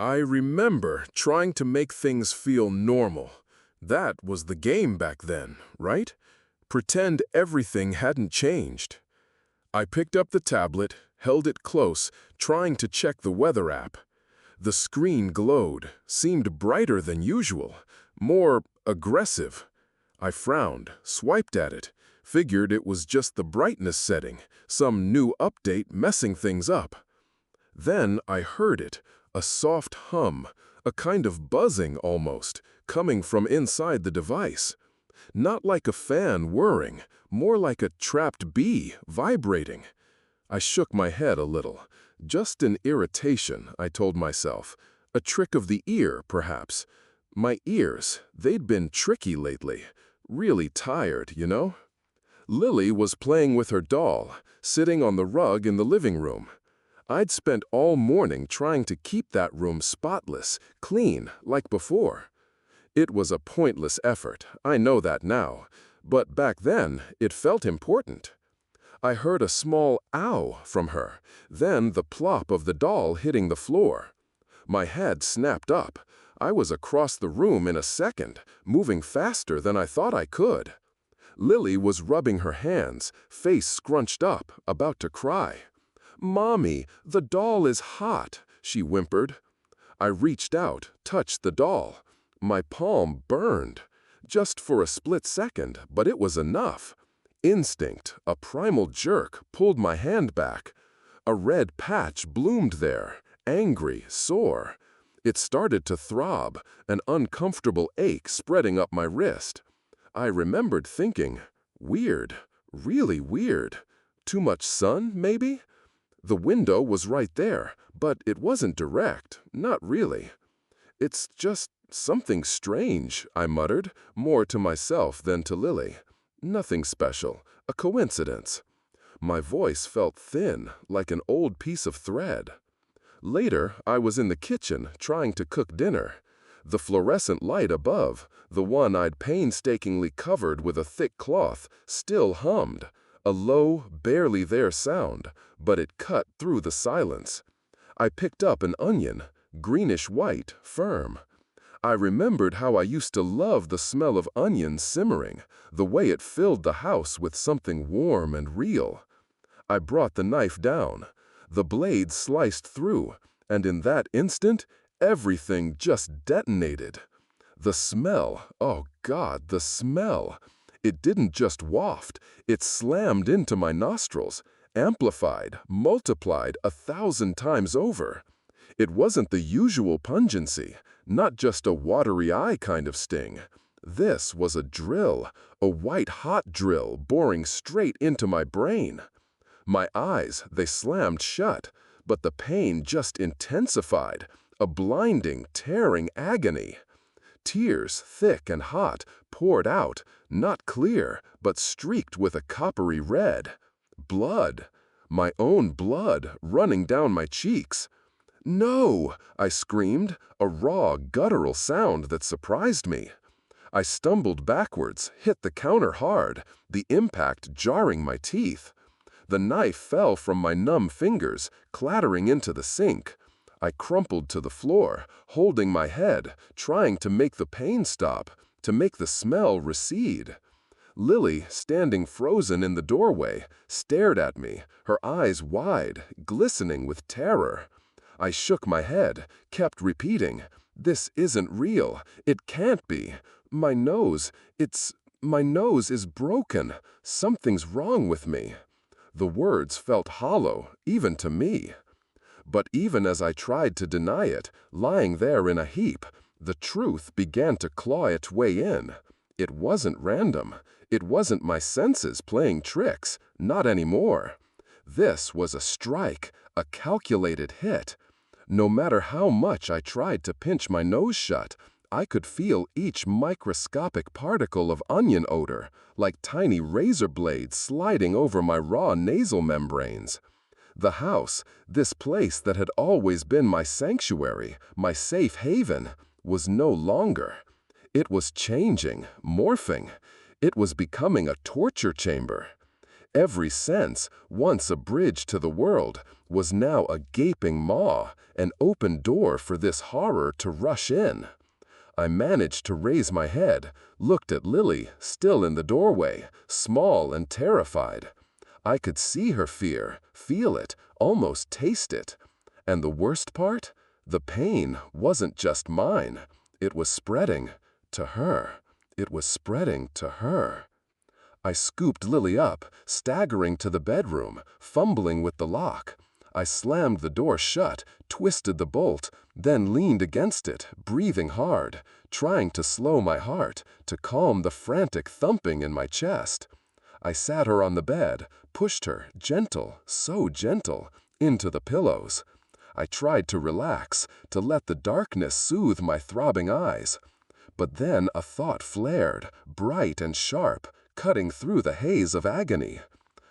I remember trying to make things feel normal. That was the game back then, right? Pretend everything hadn't changed. I picked up the tablet, held it close, trying to check the weather app. The screen glowed, seemed brighter than usual, more aggressive. I frowned, swiped at it, figured it was just the brightness setting, some new update messing things up. Then I heard it, a soft hum, a kind of buzzing almost, coming from inside the device. Not like a fan whirring, more like a trapped bee vibrating. I shook my head a little. Just an irritation, I told myself. A trick of the ear, perhaps. My ears, they'd been tricky lately. Really tired, you know? Lily was playing with her doll, sitting on the rug in the living room. I'd spent all morning trying to keep that room spotless, clean, like before. It was a pointless effort, I know that now, but back then it felt important. I heard a small ow from her, then the plop of the doll hitting the floor. My head snapped up. I was across the room in a second, moving faster than I thought I could. Lily was rubbing her hands, face scrunched up, about to cry. "Mommy, the doll is hot," she whimpered. I reached out, touched the doll. My palm burned. Just for a split second, but it was enough. Instinct, a primal jerk, pulled my hand back. A red patch bloomed there, angry, sore. It started to throb, an uncomfortable ache spreading up my wrist. I remembered thinking, weird, really weird. Too much sun, maybe? The window was right there, but it wasn't direct, not really. "It's just something strange," I muttered, more to myself than to Lily. "Nothing special, a coincidence." My voice felt thin, like an old piece of thread. Later, I was in the kitchen, trying to cook dinner. The fluorescent light above, the one I'd painstakingly covered with a thick cloth, still hummed. A low, barely there sound, but it cut through the silence. I picked up an onion, greenish-white, firm. I remembered how I used to love the smell of onions simmering, the way it filled the house with something warm and real. I brought the knife down. The blade sliced through, and in that instant, everything just detonated. The smell, oh God, the smell! It didn't just waft, it slammed into my nostrils, amplified, multiplied 1,000 times over. It wasn't the usual pungency, not just a watery eye kind of sting. This was a drill, a white-hot drill boring straight into my brain. My eyes, they slammed shut, but the pain just intensified, a blinding, tearing agony. Tears, thick and hot, poured out, not clear, but streaked with a coppery red. Blood, my own blood, running down my cheeks. "No!" I screamed, a raw, guttural sound that surprised me. I stumbled backwards, hit the counter hard, the impact jarring my teeth. The knife fell from my numb fingers, clattering into the sink. I crumpled to the floor, holding my head, trying to make the pain stop, to make the smell recede. Lily, standing frozen in the doorway, stared at me, her eyes wide, glistening with terror. I shook my head, kept repeating, "This isn't real. It can't be. My nose is broken. Something's wrong with me." The words felt hollow, even to me. But even as I tried to deny it, lying there in a heap, the truth began to claw its way in. It wasn't random. It wasn't my senses playing tricks, not anymore. This was a strike, a calculated hit. No matter how much I tried to pinch my nose shut, I could feel each microscopic particle of onion odor, like tiny razor blades sliding over my raw nasal membranes. The house, this place that had always been my sanctuary, my safe haven, was no longer. It was changing, morphing. It was becoming a torture chamber. Every sense, once a bridge to the world, was now a gaping maw, an open door for this horror to rush in. I managed to raise my head, looked at Lily, still in the doorway, small and terrified. I could see her fear, feel it, almost taste it. And the worst part? The pain wasn't just mine. It was spreading to her. It was spreading to her. I scooped Lily up, staggering to the bedroom, fumbling with the lock. I slammed the door shut, twisted the bolt, then leaned against it, breathing hard, trying to slow my heart, to calm the frantic thumping in my chest. I sat her on the bed, pushed her, gentle, so gentle, into the pillows. I tried to relax, to let the darkness soothe my throbbing eyes. But then a thought flared, bright and sharp, cutting through the haze of agony.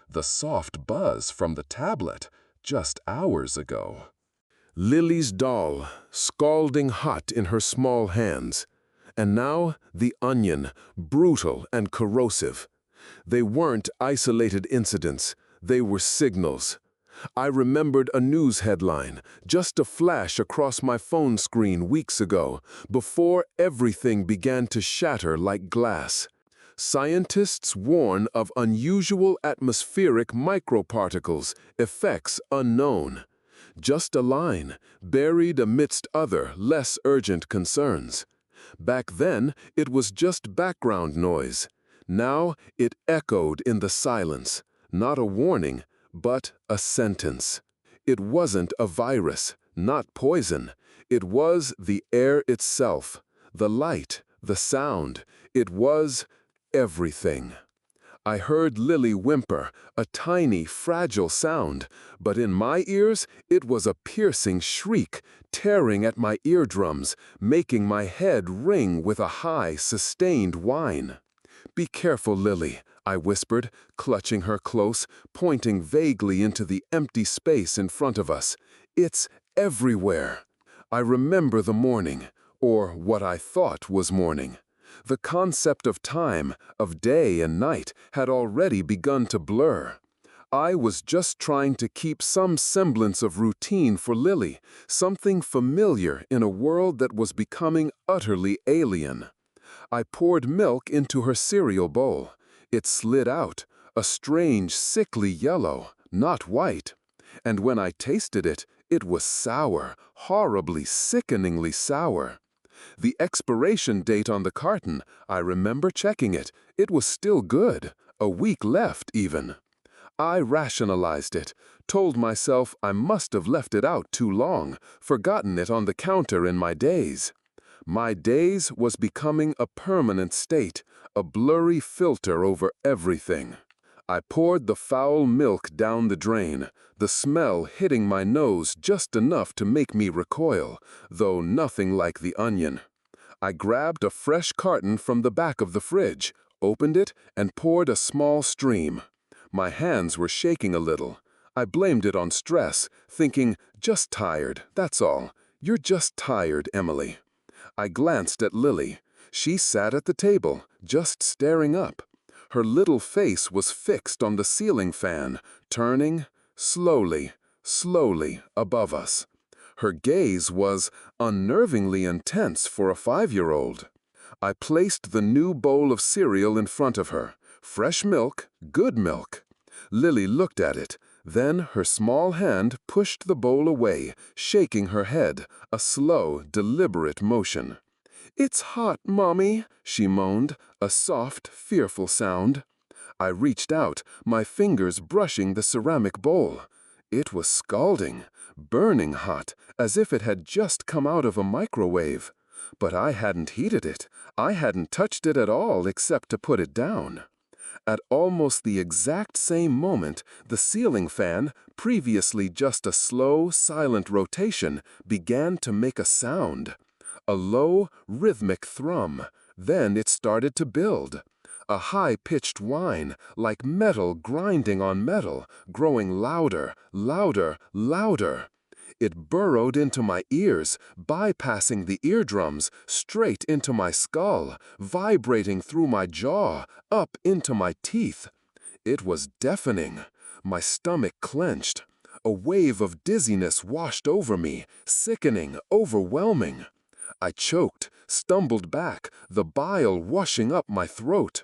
The soft buzz from the tablet, just hours ago. Lily's doll, scalding hot in her small hands. And now the onion, brutal and corrosive. They weren't isolated incidents, they were signals. I remembered a news headline, just a flash across my phone screen weeks ago, before everything began to shatter like glass. Scientists warn of unusual atmospheric microparticles, effects unknown. Just a line, buried amidst other, less urgent concerns. Back then, it was just background noise. Now, it echoed in the silence, not a warning, but a sentence. It wasn't a virus, not poison. It was the air itself, the light, the sound. It was everything. I heard Lily whimper, a tiny, fragile sound, but in my ears it was a piercing shriek, tearing at my eardrums, making my head ring with a high, sustained whine. "Be careful, Lily," I whispered, clutching her close, pointing vaguely into the empty space in front of us. "It's everywhere." I remember the morning, or what I thought was morning. The concept of time, of day and night, had already begun to blur. I was just trying to keep some semblance of routine for Lily, something familiar in a world that was becoming utterly alien. I poured milk into her cereal bowl. It slid out, a strange, sickly yellow, not white. And when I tasted it, it was sour, horribly, sickeningly sour. The expiration date on the carton, I remember checking it. It was still good, a week left even. I rationalized it, told myself I must have left it out too long, forgotten it on the counter in my days. My days was becoming a permanent state, a blurry filter over everything. I poured the foul milk down the drain, the smell hitting my nose just enough to make me recoil, though nothing like the onion. I grabbed a fresh carton from the back of the fridge, opened it, and poured a small stream. My hands were shaking a little. I blamed it on stress, thinking, just tired, that's all. You're just tired, Emily. I glanced at Lily. She sat at the table, just staring up. Her little face was fixed on the ceiling fan, turning, slowly, slowly, above us. Her gaze was unnervingly intense for a 5-year-old. I placed the new bowl of cereal in front of her. Fresh milk, good milk. Lily looked at it. Then her small hand pushed the bowl away, shaking her head, a slow, deliberate motion. "It's hot, Mommy," she moaned, a soft, fearful sound. I reached out, my fingers brushing the ceramic bowl. It was scalding, burning hot, as if it had just come out of a microwave. But I hadn't heated it. I hadn't touched it at all except to put it down. At almost the exact same moment, the ceiling fan, previously just a slow, silent rotation, began to make a sound. A low, rhythmic thrum. Then it started to build. A high-pitched whine, like metal grinding on metal, growing louder, louder, louder. It burrowed into my ears, bypassing the eardrums, straight into my skull, vibrating through my jaw, up into my teeth. It was deafening. My stomach clenched. A wave of dizziness washed over me, sickening, overwhelming. I choked, stumbled back, the bile washing up my throat.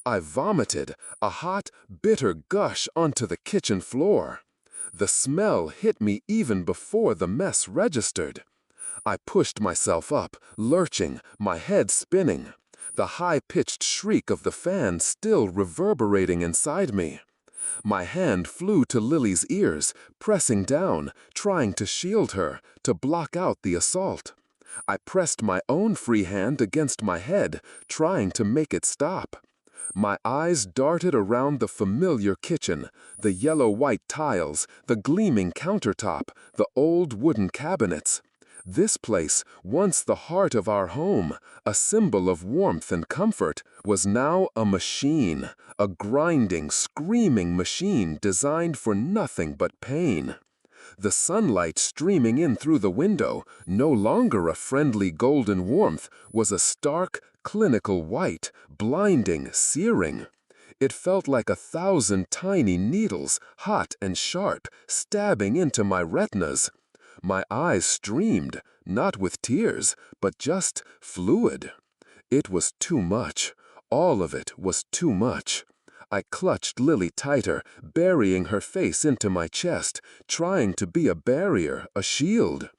I vomited, a hot, bitter gush onto the kitchen floor. The smell hit me even before the mess registered. I pushed myself up, lurching, my head spinning, the high-pitched shriek of the fan still reverberating inside me. My hand flew to Lily's ears, pressing down, trying to shield her, to block out the assault. I pressed my own free hand against my head, trying to make it stop. My eyes darted around the familiar kitchen, the yellow-white tiles, the gleaming countertop, the old wooden cabinets. This place, once the heart of our home, a symbol of warmth and comfort, was now a machine, a grinding, screaming machine designed for nothing but pain. The sunlight streaming in through the window, no longer a friendly golden warmth, was a stark, clinical white, blinding, searing. It felt like 1,000 tiny needles, hot and sharp, stabbing into my retinas. My eyes streamed, not with tears, but just fluid. It was too much. All of it was too much. I clutched Lily tighter, burying her face into my chest, trying to be a barrier, a shield.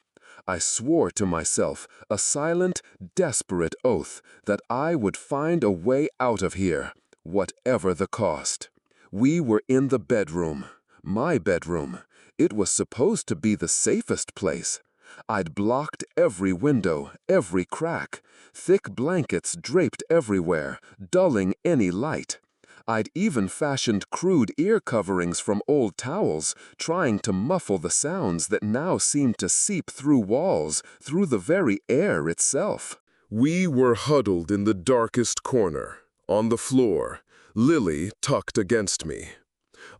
I swore to myself, a silent, desperate oath, that I would find a way out of here, whatever the cost. We were in the bedroom, my bedroom. It was supposed to be the safest place. I'd blocked every window, every crack, thick blankets draped everywhere, dulling any light. I'd even fashioned crude ear coverings from old towels, trying to muffle the sounds that now seemed to seep through walls, through the very air itself. We were huddled in the darkest corner, on the floor, Lily tucked against me.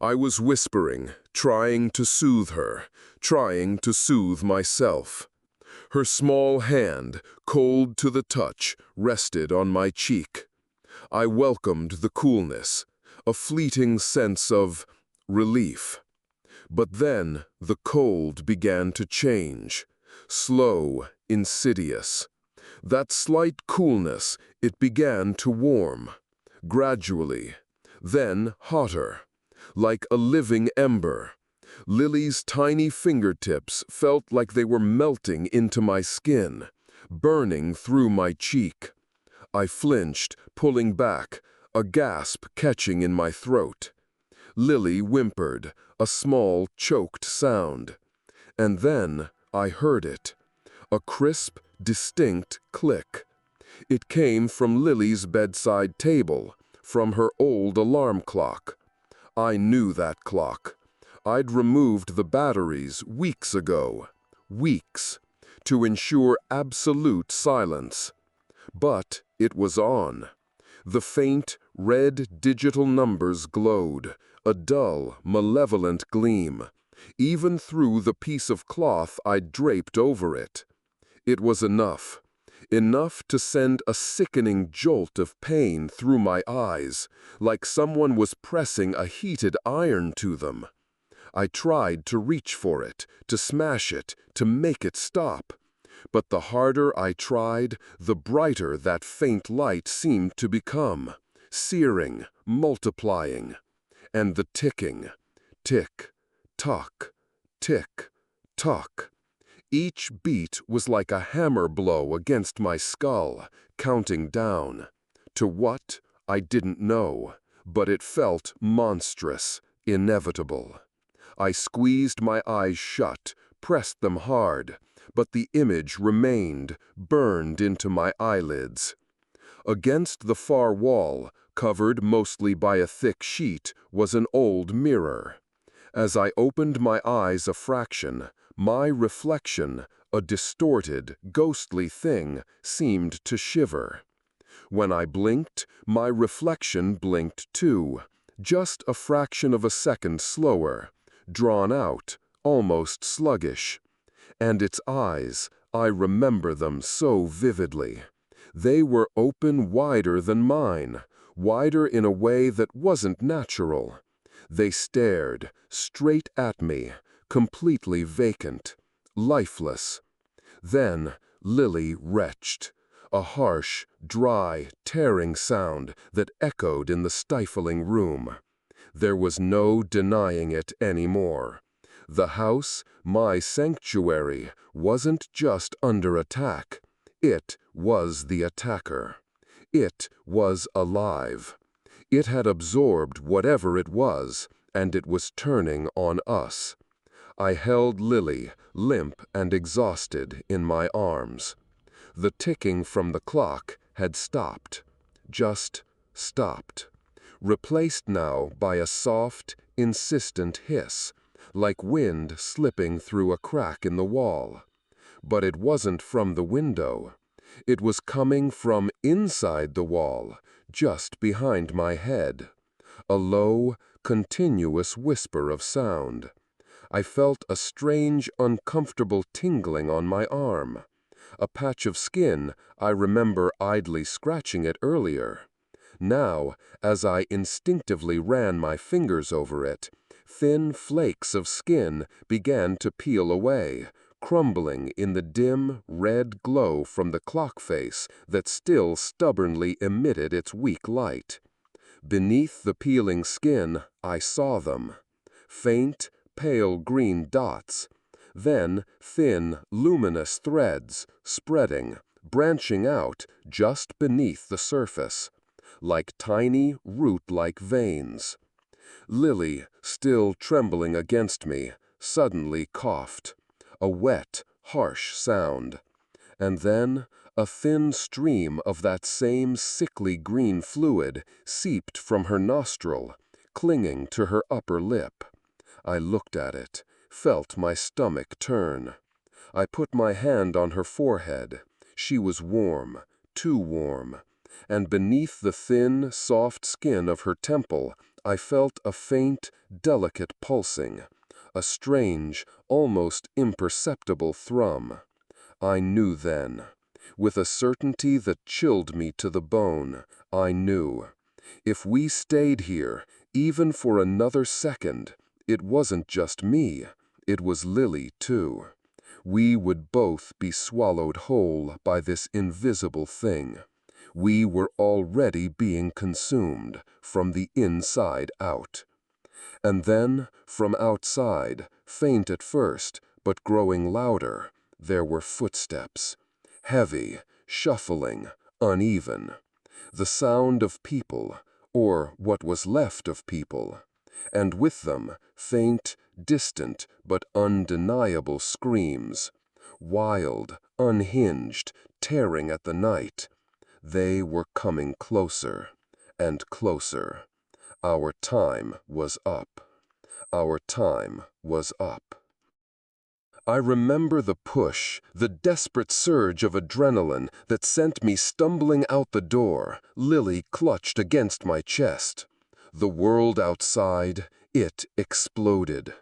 I was whispering, trying to soothe her, trying to soothe myself. Her small hand, cold to the touch, rested on my cheek. I welcomed the coolness, a fleeting sense of relief. But then the cold began to change, slow, insidious. That slight coolness, it began to warm, gradually, then hotter, like a living ember. Lily's tiny fingertips felt like they were melting into my skin, burning through my cheek. I flinched, pulling back, a gasp catching in my throat. Lily whimpered, a small, choked sound. And then I heard it, a crisp, distinct click. It came from Lily's bedside table, from her old alarm clock. I knew that clock. I'd removed the batteries weeks ago. Weeks. To ensure absolute silence. But it was on. The faint, red digital numbers glowed, a dull, malevolent gleam, even through the piece of cloth I'd draped over it. It was enough. Enough to send a sickening jolt of pain through my eyes, like someone was pressing a heated iron to them. I tried to reach for it, to smash it, to make it stop. But the harder I tried, the brighter that faint light seemed to become, searing, multiplying. And the ticking, tick, tock, tick, tock. Each beat was like a hammer blow against my skull, counting down. To what? I didn't know, but it felt monstrous, inevitable. I squeezed my eyes shut, pressed them hard, but the image remained, burned into my eyelids. Against the far wall, covered mostly by a thick sheet, was an old mirror. As I opened my eyes a fraction, my reflection, a distorted, ghostly thing, seemed to shiver. When I blinked, my reflection blinked too, just a fraction of a second slower, drawn out, almost sluggish. And its eyes, I remember them so vividly. They were open wider than mine, wider in a way that wasn't natural. They stared, straight at me, completely vacant, lifeless. Then Lily retched, a harsh, dry, tearing sound that echoed in the stifling room. There was no denying it anymore. The house, my sanctuary, wasn't just under attack. It was the attacker. It was alive. It had absorbed whatever it was, and it was turning on us. I held Lily, limp and exhausted, in my arms. The ticking from the clock had stopped. Just stopped. Replaced now by a soft, insistent hiss, like wind slipping through a crack in the wall. But it wasn't from the window. It was coming from inside the wall, just behind my head. A low, continuous whisper of sound. I felt a strange, uncomfortable tingling on my arm. A patch of skin, I remember idly scratching it earlier. Now, as I instinctively ran my fingers over it, thin flakes of skin began to peel away, crumbling in the dim, red glow from the clock face that still stubbornly emitted its weak light. Beneath the peeling skin, I saw them. Faint, pale green dots. Then thin, luminous threads, spreading, branching out just beneath the surface, like tiny, root-like veins. Lily, still trembling against me, suddenly coughed. A wet, harsh sound. And then a thin stream of that same sickly green fluid seeped from her nostril, clinging to her upper lip. I looked at it, felt my stomach turn. I put my hand on her forehead. She was warm, too warm. And beneath the thin, soft skin of her temple, I felt a faint, delicate pulsing, a strange, almost imperceptible thrum. I knew then. With a certainty that chilled me to the bone, I knew. If we stayed here, even for another second, it wasn't just me, it was Lily too. We would both be swallowed whole by this invisible thing. We were already being consumed from the inside out. And then, from outside, faint at first, but growing louder, there were footsteps. Heavy, shuffling, uneven. The sound of people, or what was left of people. And with them, faint, distant, but undeniable screams. Wild, unhinged, tearing at the night. They were coming closer, and closer. Our time was up. Our time was up. I remember the push, the desperate surge of adrenaline that sent me stumbling out the door, Lily clutched against my chest. The world outside, it exploded.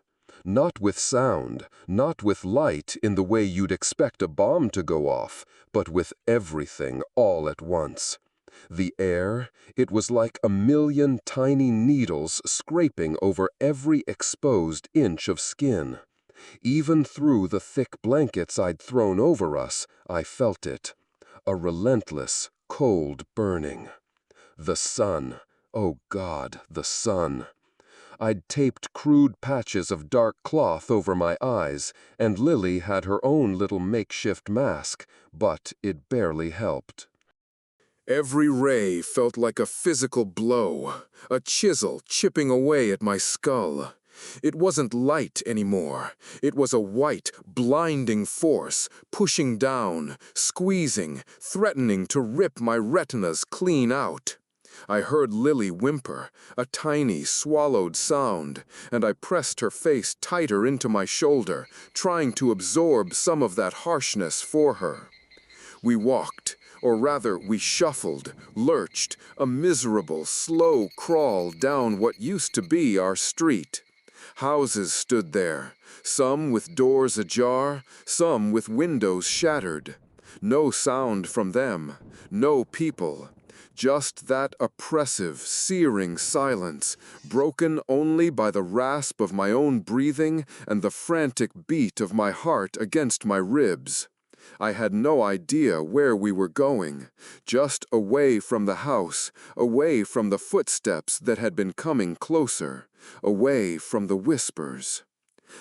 Not with sound, not with light in the way you'd expect a bomb to go off, but with everything all at once. The air, it was like a million tiny needles scraping over every exposed inch of skin. Even through the thick blankets I'd thrown over us, I felt it. A relentless, cold burning. The sun, oh God, the sun. I'd taped crude patches of dark cloth over my eyes, and Lily had her own little makeshift mask, but it barely helped. Every ray felt like a physical blow, a chisel chipping away at my skull. It wasn't light anymore. It was a white, blinding force, pushing down, squeezing, threatening to rip my retinas clean out. I heard Lily whimper, a tiny, swallowed sound, and I pressed her face tighter into my shoulder, trying to absorb some of that harshness for her. We walked, or rather we shuffled, lurched, a miserable, slow crawl down what used to be our street. Houses stood there, some with doors ajar, some with windows shattered. No sound from them, no people. Just that oppressive, searing silence, broken only by the rasp of my own breathing and the frantic beat of my heart against my ribs. I had no idea where we were going, just away from the house, away from the footsteps that had been coming closer, away from the whispers.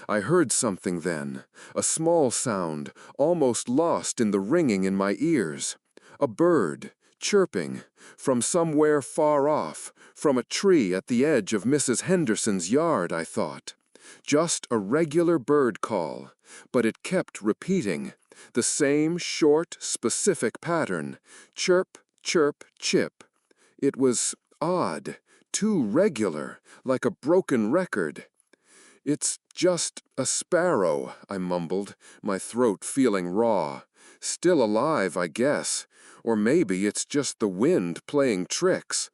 I heard something then, a small sound, almost lost in the ringing in my ears. A bird, chirping, from somewhere far off, from a tree at the edge of Mrs. Henderson's yard, I thought. Just a regular bird call, but it kept repeating, the same short, specific pattern, chirp, chirp, chip. It was odd, too regular, like a broken record. "It's just a sparrow," I mumbled, my throat feeling raw. "Still alive, I guess. Or maybe it's just the wind playing tricks."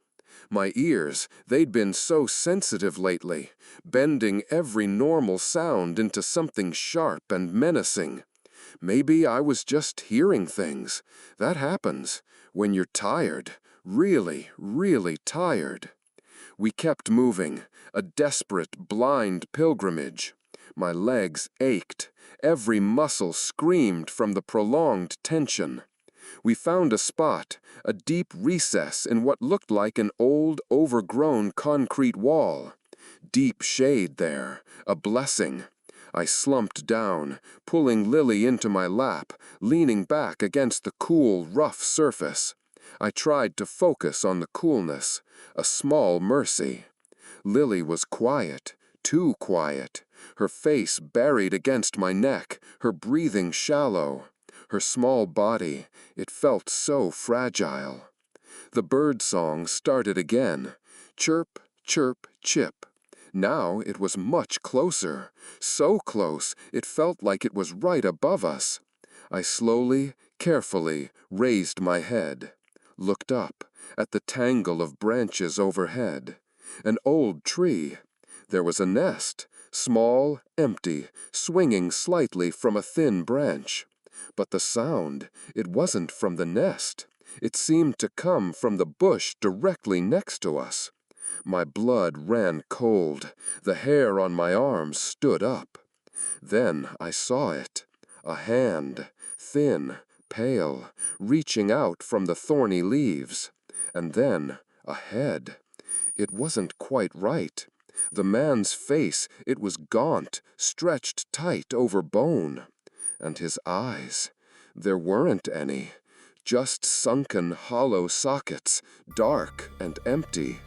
My ears, they'd been so sensitive lately, bending every normal sound into something sharp and menacing. Maybe I was just hearing things. That happens when you're tired, really, really tired. We kept moving, a desperate, blind pilgrimage. My legs ached. Every muscle screamed from the prolonged tension. We found a spot, a deep recess in what looked like an old, overgrown concrete wall. Deep shade there, a blessing. I slumped down, pulling Lily into my lap, leaning back against the cool, rough surface. I tried to focus on the coolness, a small mercy. Lily was quiet, too quiet, her face buried against my neck, her breathing shallow. Her small body, it felt so fragile. The bird song started again. Chirp, chirp, chip. Now it was much closer, so close it felt like it was right above us. I slowly, carefully raised my head, looked up at the tangle of branches overhead. An old tree. There was a nest, small, empty, swinging slightly from a thin branch. But the sound, it wasn't from the nest. It seemed to come from the bush directly next to us. My blood ran cold. The hair on my arms stood up. Then I saw it. A hand, thin, pale, reaching out from the thorny leaves. And then a head. It wasn't quite right. The man's face, it was gaunt, stretched tight over bone. And his eyes, there weren't any. Just sunken, hollow sockets, dark and empty.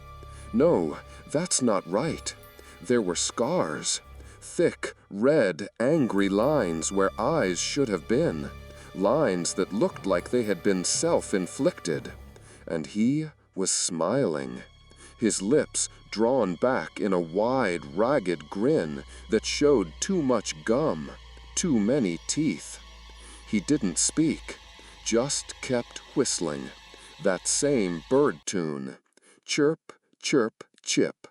No, that's not right. There were scars. Thick, red, angry lines where eyes should have been. Lines that looked like they had been self-inflicted. And he was smiling. His lips drawn back in a wide, ragged grin that showed too much gum, too many teeth. He didn't speak, just kept whistling, that same bird tune. Chirp, chirp, chip,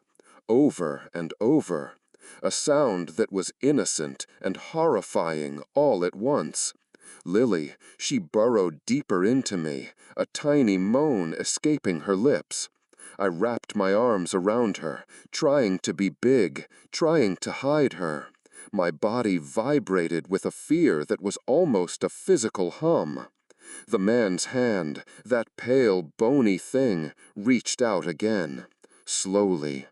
over and over. A sound that was innocent and horrifying all at once. Lily, she burrowed deeper into me, a tiny moan escaping her lips. I wrapped my arms around her, trying to be big, trying to hide her. My body vibrated with a fear that was almost a physical hum. The man's hand, that pale, bony thing, reached out again. Slowly.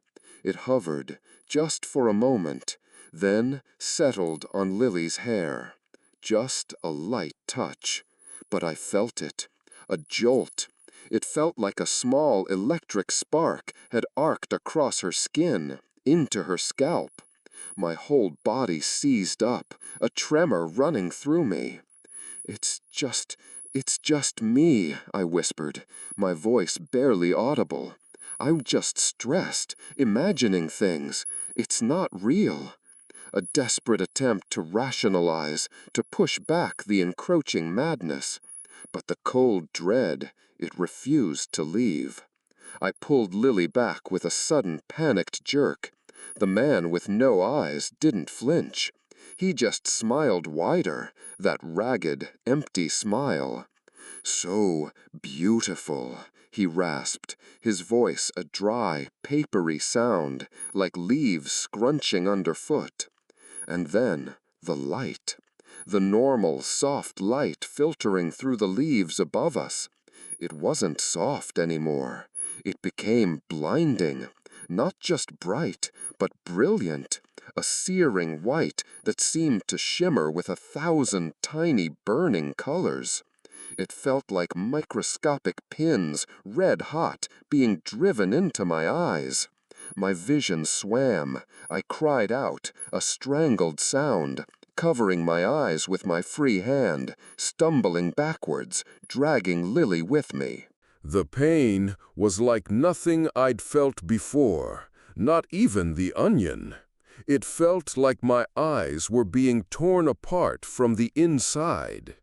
It hovered, just for a moment, then settled on Lily's hair. Just a light touch. But I felt it. A jolt. It felt like a small electric spark had arced across her skin, into her scalp. My whole body seized up, a tremor running through me. It's just me," I whispered, my voice barely audible. "I'm just stressed, imagining things. It's not real." A desperate attempt to rationalize, to push back the encroaching madness. But the cold dread, it refused to leave. I pulled Lily back with a sudden panicked jerk. The man with no eyes didn't flinch. He just smiled wider, that ragged, empty smile. So beautiful, he rasped, his voice a dry, papery sound, like leaves scrunching underfoot. And then the light. The normal, soft light filtering through the leaves above us. It wasn't soft anymore. It became blinding. Not just bright, but brilliant. A searing white that seemed to shimmer with 1,000 tiny burning colors. It felt like microscopic pins, red hot, being driven into my eyes. My vision swam. I cried out, a strangled sound, covering my eyes with my free hand, stumbling backwards, dragging Lily with me. The pain was like nothing I'd felt before, not even the onion. It felt like my eyes were being torn apart from the inside.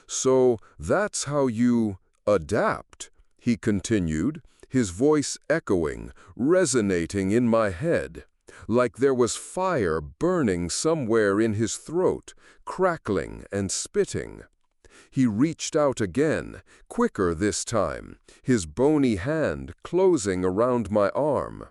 So that's how you adapt, he continued, his voice echoing, resonating in my head, like there was fire burning somewhere in his throat, crackling and spitting. He reached out again, quicker this time, his bony hand closing around my arm.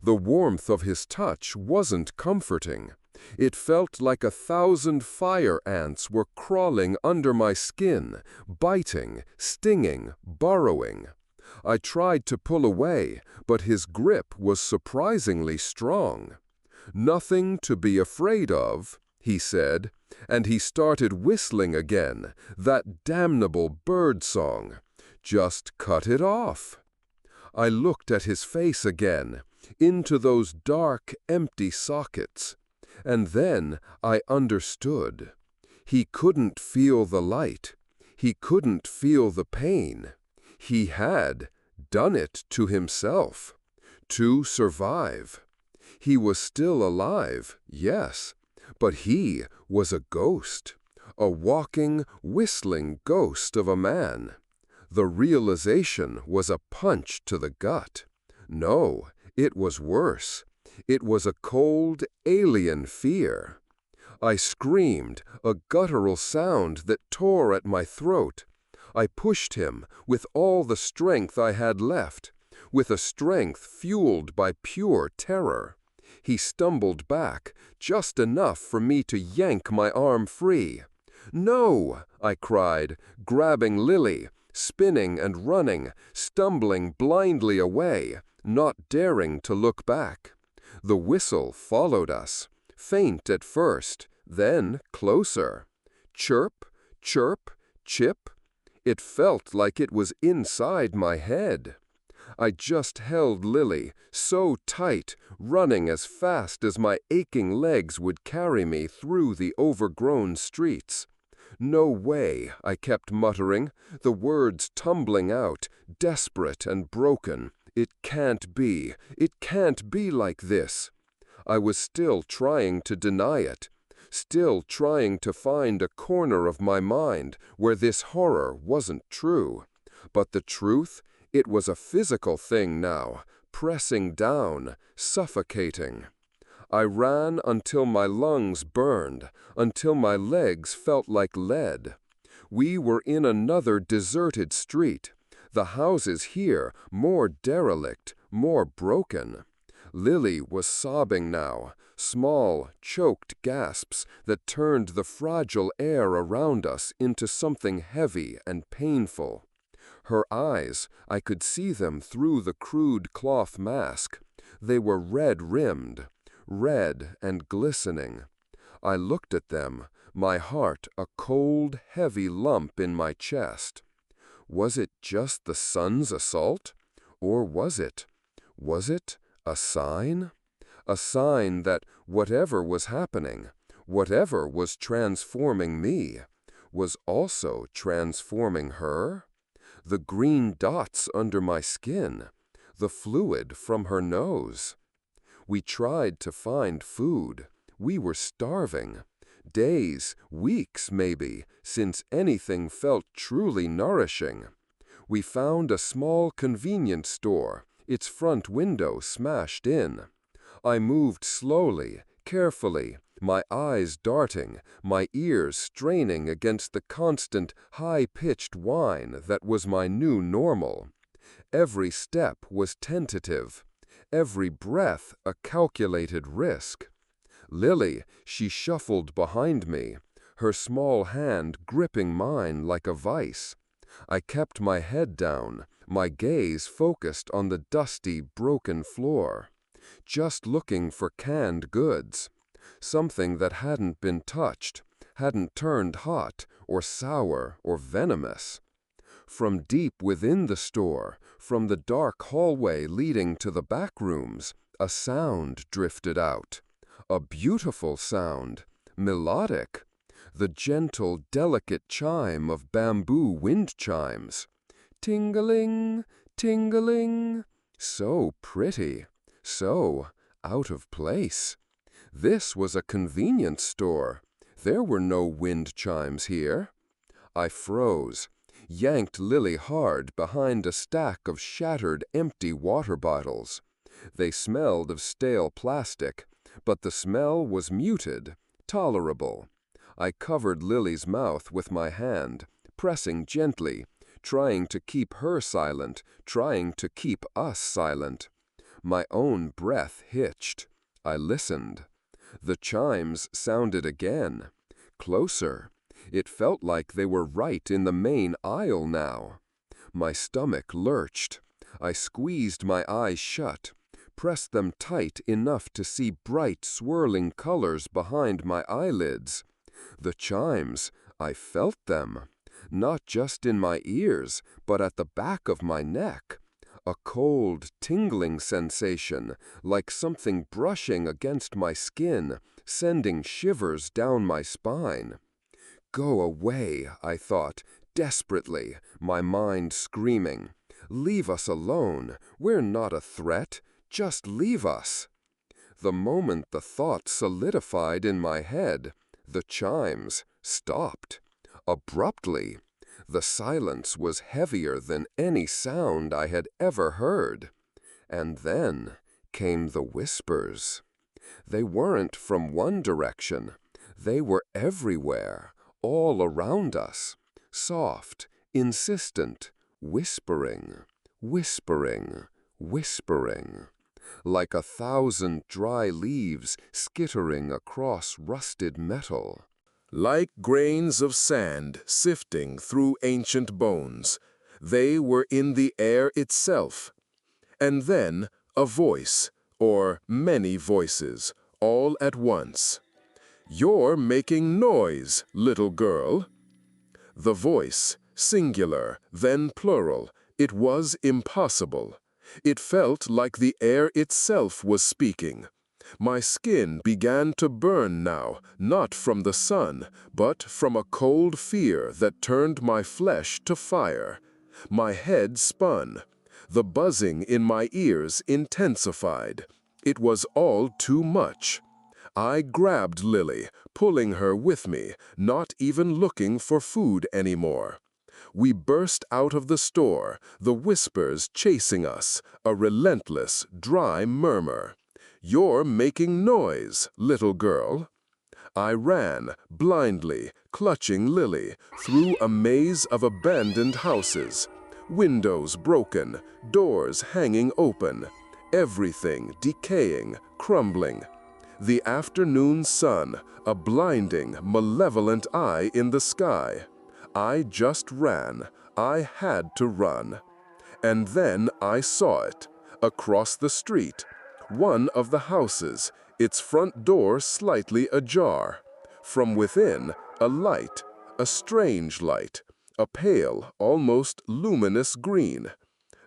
The warmth of his touch wasn't comforting. It felt like 1,000 fire ants were crawling under my skin, biting, stinging, burrowing. I tried to pull away, but his grip was surprisingly strong. "Nothing to be afraid of," he said, and he started whistling again, that damnable bird song. "Just cut it off." I looked at his face again, into those dark, empty sockets. And then I understood. He couldn't feel the light. He couldn't feel the pain. He had done it to himself, to survive. He was still alive, yes, but he was a ghost, a walking, whistling ghost of a man. The realization was a punch to the gut. No, it was worse. It was a cold, alien fear. I screamed, a guttural sound that tore at my throat. I pushed him with all the strength I had left, with a strength fueled by pure terror. He stumbled back, just enough for me to yank my arm free. "No!" I cried, grabbing Lily, spinning and running, stumbling blindly away, not daring to look back. The whistle followed us, faint at first, then closer. Chirp, chirp, chip. It felt like it was inside my head. I just held Lily, so tight, running as fast as my aching legs would carry me through the overgrown streets. "No way," I kept muttering, the words tumbling out, desperate and broken. "It can't be. It can't be like this." I was still trying to deny it, still trying to find a corner of my mind where this horror wasn't true. But the truth, it was a physical thing now, pressing down, suffocating. I ran until my lungs burned, until my legs felt like lead. We were in another deserted street. The houses here more derelict, more broken. Lily was sobbing now, small, choked gasps that turned the fragile air around us into something heavy and painful. Her eyes, I could see them through the crude cloth mask. They were red-rimmed, red and glistening. I looked at them, my heart a cold, heavy lump in my chest. Was it just the sun's assault? Or was it a sign? A sign that whatever was happening, whatever was transforming me, was also transforming her? The green dots under my skin, the fluid from her nose. We tried to find food. We were starving. Days, weeks maybe, since anything felt truly nourishing. We found a small convenience store, its front window smashed in. I moved slowly, carefully, my eyes darting, my ears straining against the constant, high-pitched whine that was my new normal. Every step was tentative, every breath a calculated risk. Lily, she shuffled behind me, her small hand gripping mine like a vice. I kept my head down, my gaze focused on the dusty, broken floor, just looking for canned goods, something that hadn't been touched, hadn't turned hot or sour or venomous. From deep within the store, from the dark hallway leading to the back rooms, a sound drifted out. A beautiful sound, melodic, the gentle, delicate chime of bamboo wind chimes. Tingling, tingling, so pretty, so out of place. This was a convenience store. There were no wind chimes here. I froze, yanked Lily hard behind a stack of shattered, empty water bottles. They smelled of stale plastic, but the smell was muted, tolerable. I covered Lily's mouth with my hand, pressing gently, trying to keep her silent, trying to keep us silent. My own breath hitched. I listened. The chimes sounded again. Closer. It felt like they were right in the main aisle now. My stomach lurched. I squeezed my eyes shut, pressed them tight enough to see bright, swirling colors behind my eyelids. The chimes, I felt them, not just in my ears, but at the back of my neck. A cold, tingling sensation, like something brushing against my skin, sending shivers down my spine. Go away, I thought, desperately, my mind screaming. Leave us alone. We're not a threat. Just leave us. The moment the thought solidified in my head, the chimes stopped. Abruptly. The silence was heavier than any sound I had ever heard. And then came the whispers. They weren't from one direction. They were everywhere, all around us. Soft, insistent, whispering, whispering, whispering. Like 1,000 dry leaves skittering across rusted metal. Like grains of sand sifting through ancient bones, they were in the air itself. And then a voice, or many voices, all at once. "You're making noise, little girl." The voice, singular, then plural, it was impossible. It felt like the air itself was speaking. My skin began to burn now, not from the sun, but from a cold fear that turned my flesh to fire. My head spun. The buzzing in my ears intensified. It was all too much. I grabbed Lily, pulling her with me, not even looking for food anymore. We burst out of the store, the whispers chasing us, a relentless, dry murmur. "You're making noise, little girl." I ran, blindly, clutching Lily, through a maze of abandoned houses. Windows broken, doors hanging open, everything decaying, crumbling. The afternoon sun, a blinding, malevolent eye in the sky. I just ran. I had to run. And then I saw it, across the street. One of the houses, its front door slightly ajar. From within, a light, a strange light, a pale, almost luminous green.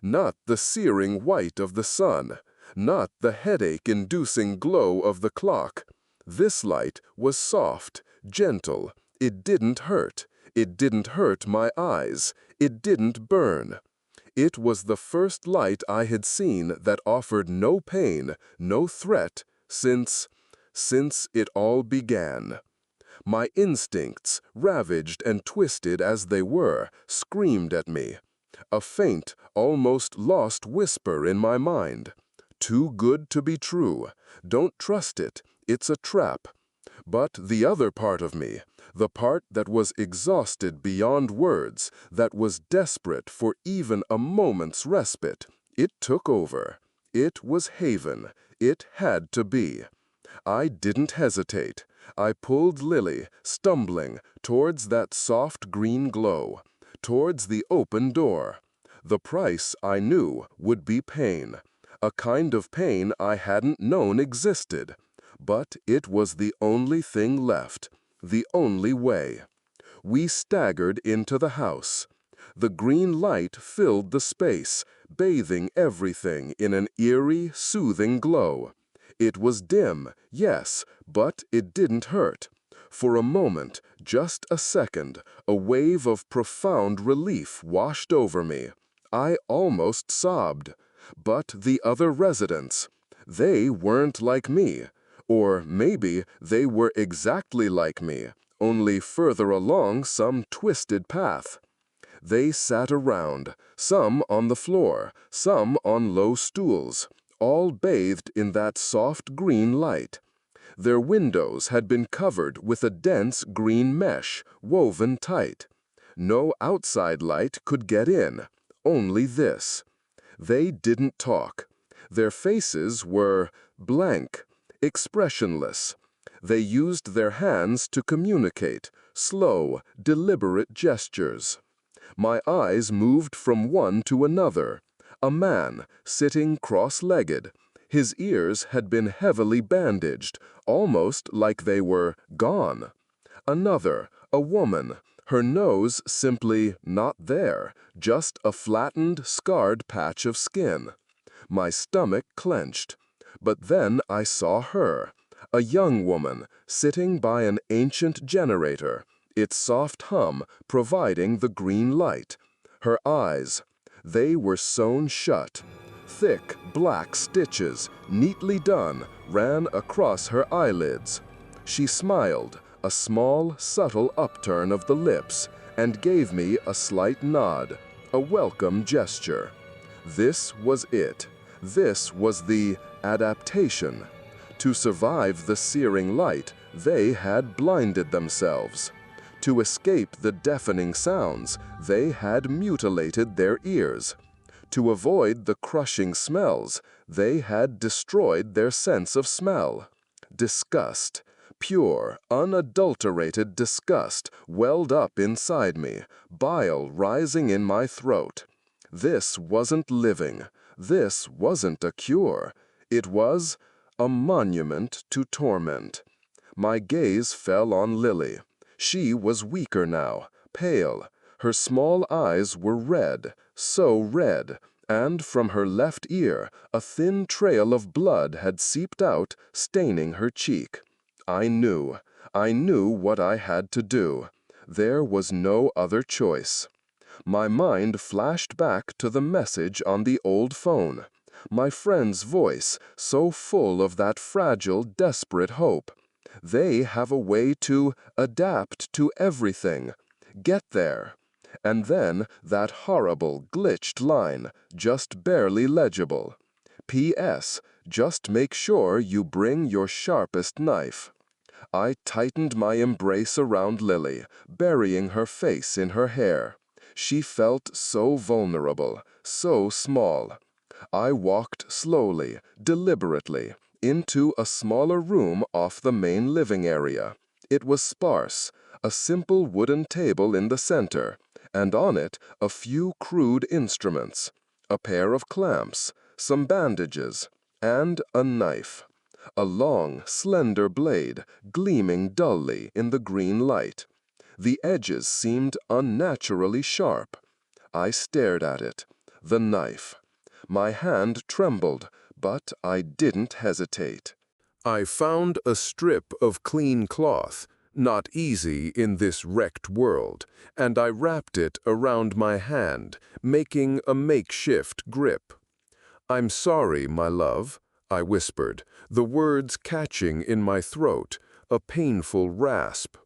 Not the searing white of the sun, not the headache-inducing glow of the clock. This light was soft, gentle. It didn't hurt. It didn't hurt my eyes. It didn't burn. It was the first light I had seen that offered no pain, no threat, since it all began. My instincts, ravaged and twisted as they were, screamed at me. A faint, almost lost whisper in my mind. Too good to be true. Don't trust it. It's a trap. But the other part of me, the part that was exhausted beyond words, that was desperate for even a moment's respite, it took over. It was Haven. It had to be. I didn't hesitate. I pulled Lily, stumbling, towards that soft green glow, towards the open door. The price, I knew, would be pain, a kind of pain I hadn't known existed. But it was the only thing left, the only way. We staggered into the house. The green light filled the space, bathing everything in an eerie, soothing glow. It was dim, yes, but it didn't hurt. For a moment, just a second, a wave of profound relief washed over me. I almost sobbed. But the other residents, they weren't like me. Or maybe they were exactly like me, only further along some twisted path. They sat around, some on the floor, some on low stools, all bathed in that soft green light. Their windows had been covered with a dense green mesh, woven tight. No outside light could get in, only this. They didn't talk. Their faces were blank, expressionless. They used their hands to communicate, slow, deliberate gestures. My eyes moved from one to another. A man, sitting cross-legged. His ears had been heavily bandaged, almost like they were gone. Another, a woman, her nose simply not there, just a flattened, scarred patch of skin. My stomach clenched. But then I saw her, a young woman, sitting by an ancient generator, its soft hum providing the green light. Her eyes, they were sewn shut. Thick, black stitches, neatly done, ran across her eyelids. She smiled, a small, subtle upturn of the lips, and gave me a slight nod, a welcome gesture. This was it. This was the adaptation. To survive the searing light, they had blinded themselves. To escape the deafening sounds, they had mutilated their ears. To avoid the crushing smells, they had destroyed their sense of smell. Disgust, pure, unadulterated disgust, welled up inside me, bile rising in my throat. This wasn't living. This wasn't a cure. It was a monument to torment. My gaze fell on Lily. She was weaker now, pale. Her small eyes were red, so red, and from her left ear a thin trail of blood had seeped out, staining her cheek. I knew what I had to do. There was no other choice. My mind flashed back to the message on the old phone. My friend's voice, so full of that fragile, desperate hope. They have a way to adapt to everything. Get there. And then that horrible, glitched line, just barely legible. P.S. Just make sure you bring your sharpest knife. I tightened my embrace around Lily, burying her face in her hair. She felt so vulnerable, so small. I walked slowly, deliberately, into a smaller room off the main living area. It was sparse, a simple wooden table in the center, and on it a few crude instruments, a pair of clamps, some bandages, and a knife. A long, slender blade, gleaming dully in the green light. The edges seemed unnaturally sharp. I stared at it. The knife. My hand trembled, but I didn't hesitate. I found a strip of clean cloth, not easy in this wrecked world, and I wrapped it around my hand, making a makeshift grip. "I'm sorry, my love," I whispered, the words catching in my throat, a painful rasp.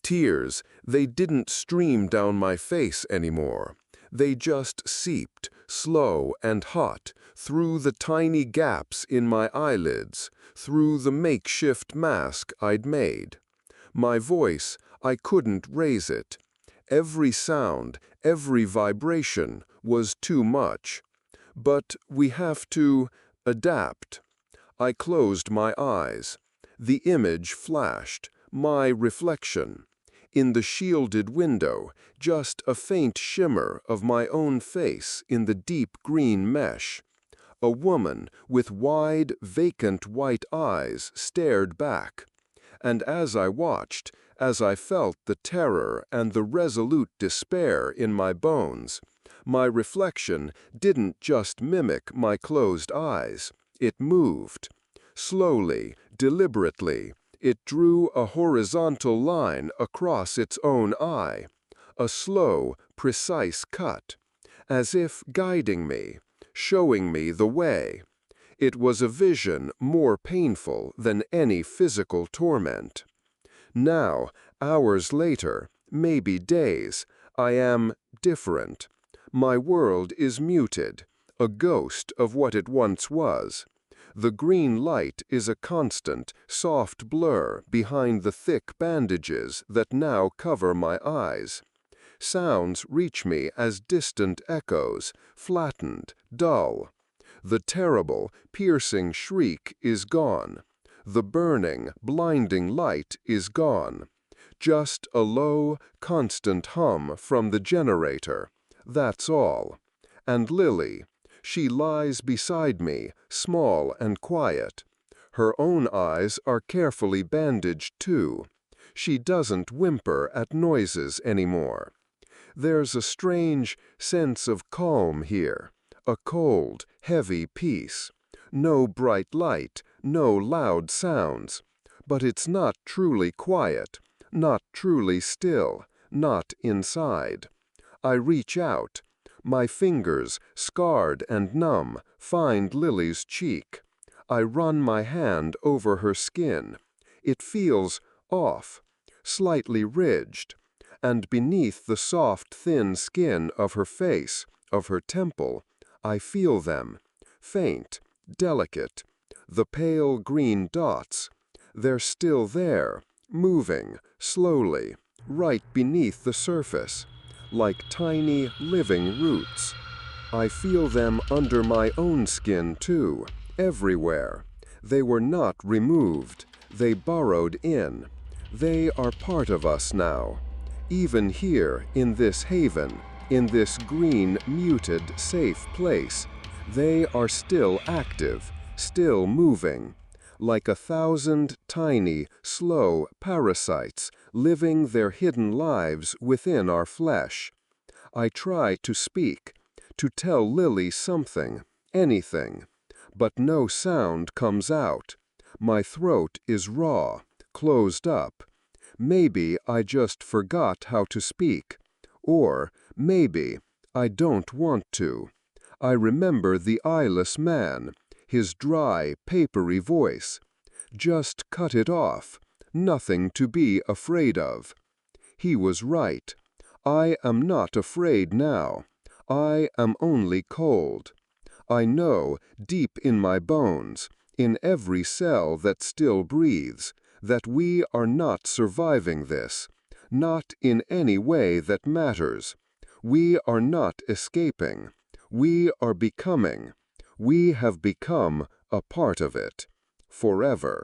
Tears, they didn't stream down my face anymore. They just seeped, slow and hot, through the tiny gaps in my eyelids, through the makeshift mask I'd made. My voice, I couldn't raise it. Every sound, every vibration was too much. But we have to adapt. I closed my eyes. The image flashed, my reflection. In the shielded window, just a faint shimmer of my own face in the deep green mesh. A woman with wide, vacant white eyes stared back. And as I watched, as I felt the terror and the resolute despair in my bones, my reflection didn't just mimic my closed eyes. It moved. Slowly, deliberately, it drew a horizontal line across its own eye, a slow, precise cut, as if guiding me, showing me the way. It was a vision more painful than any physical torment. Now, hours later, maybe days, I am different. My world is muted, a ghost of what it once was. The green light is a constant, soft blur behind the thick bandages that now cover my eyes. Sounds reach me as distant echoes, flattened, dull. The terrible, piercing shriek is gone. The burning, blinding light is gone. Just a low, constant hum from the generator. That's all. And Lily, she lies beside me, small and quiet. Her own eyes are carefully bandaged too. She doesn't whimper at noises anymore. There's a strange sense of calm here, a cold, heavy peace. No bright light, no loud sounds. But it's not truly quiet, not truly still, not inside. I reach out. My fingers, scarred and numb, find Lily's cheek. I run my hand over her skin. It feels off, slightly ridged. And beneath the soft, thin skin of her face, of her temple, I feel them, faint, delicate. The pale green dots. They're still there, moving, slowly, right beneath the surface, like tiny, living roots. I feel them under my own skin, too, everywhere. They were not removed. They burrowed in. They are part of us now. Even here, in this haven, in this green, muted, safe place, they are still active, still moving, like 1,000 tiny, slow parasites living their hidden lives within our flesh. I try to speak, to tell Lily something, anything, but no sound comes out. My throat is raw, closed up. Maybe I just forgot how to speak, or maybe I don't want to. I remember the eyeless man, his dry, papery voice. Just cut it off, nothing to be afraid of. He was right. I am not afraid now. I am only cold. I know, deep in my bones, in every cell that still breathes, that we are not surviving this, not in any way that matters. We are not escaping. We are becoming. We have become a part of it. Forever.